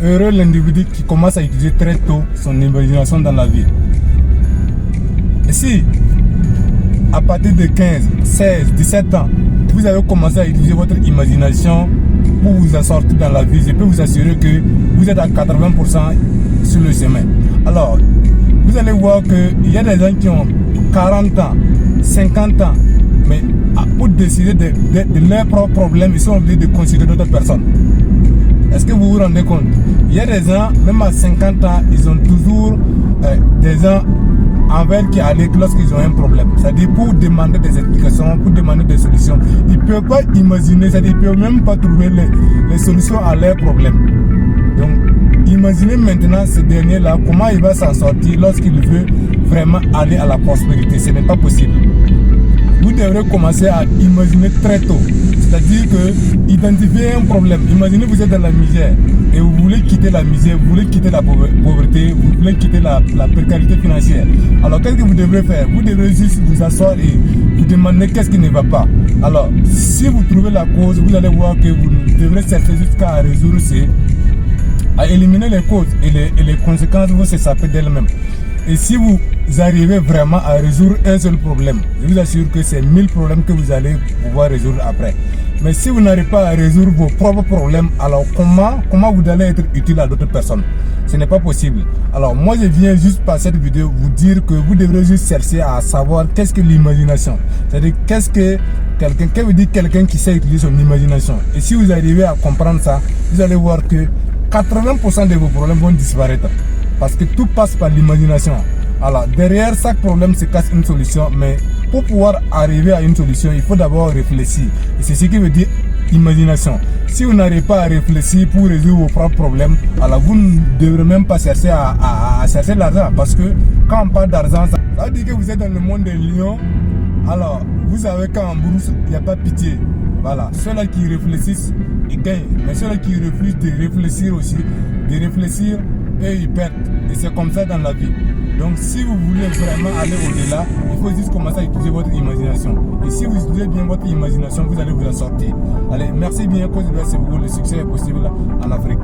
heureux l'individu qui commence à utiliser très tôt son imagination dans la vie. Et si, à partir de 15, 16, 17 ans, vous avez commencé à utiliser votre imagination pour vous en sortir dans la vie, je peux vous assurer que vous êtes à 80% sur le chemin. Alors, vous allez voir qu'il y a des gens qui ont 40 ans, 50 ans, mais pour décider de leurs propres problèmes, ils sont obligés de considérer d'autres personnes. Est-ce que vous vous rendez compte? Il y a des gens, même à 50 ans, ils ont toujours des gens envers qui allaient lorsqu'ils ont un problème. C'est-à-dire pour demander des explications, pour demander des solutions. Ils ne peuvent pas imaginer, c'est-à-dire qu'ils ne peuvent même pas trouver les solutions à leurs problèmes. Donc, imaginez maintenant ce dernier-là, comment il va s'en sortir lorsqu'il veut vraiment aller à la prospérité. Ce n'est pas possible. Vous devrez commencer à imaginer très tôt. C'est-à-dire que identifier un problème. Imaginez que vous êtes dans la misère et vous voulez quitter la misère, vous voulez quitter la pauvreté, vous voulez quitter la précarité financière. Alors qu'est-ce que vous devrez faire? Vous devrez juste vous asseoir et vous demander qu'est-ce qui ne va pas. Alors si vous trouvez la cause, vous allez voir que vous devrez chercher jusqu'à résoudre à éliminer les causes et les conséquences vont s'échapper d'elles-mêmes. Et si vous arrivez vraiment à résoudre un seul problème, je vous assure que c'est 1000 problèmes que vous allez pouvoir résoudre après. Mais si vous n'arrivez pas à résoudre vos propres problèmes, alors comment vous allez être utile à d'autres personnes? Ce n'est pas possible. Alors moi je viens juste par cette vidéo vous dire que vous devrez juste chercher à savoir qu'est-ce que l'imagination. C'est-à-dire qu'est-ce que veut dire quelqu'un qui sait utiliser son imagination. Et si vous arrivez à comprendre ça, vous allez voir que 80% de vos problèmes vont disparaître. Parce que tout passe par l'imagination. Alors, derrière chaque problème se cache une solution, mais pour pouvoir arriver à une solution, il faut d'abord réfléchir. Et c'est ce qui veut dire imagination. Si vous n'arrivez pas à réfléchir pour résoudre vos propres problèmes, alors vous ne devrez même pas chercher à chercher l'argent. Parce que quand on parle d'argent, ça veut dire que vous êtes dans le monde des lions. Alors, vous savez qu'en bourse, il n'y a pas pitié. Voilà, ceux-là qui réfléchissent, ils gagnent. Mais ceux-là qui refusent de réfléchir aussi, et ils perdent. Et c'est comme ça dans la vie. Donc si vous voulez vraiment aller au-delà, il faut juste commencer à utiliser votre imagination. Et si vous utilisez bien votre imagination, vous allez vous en sortir. Allez, merci bien, cause de c'est vous, le succès est possible en Afrique.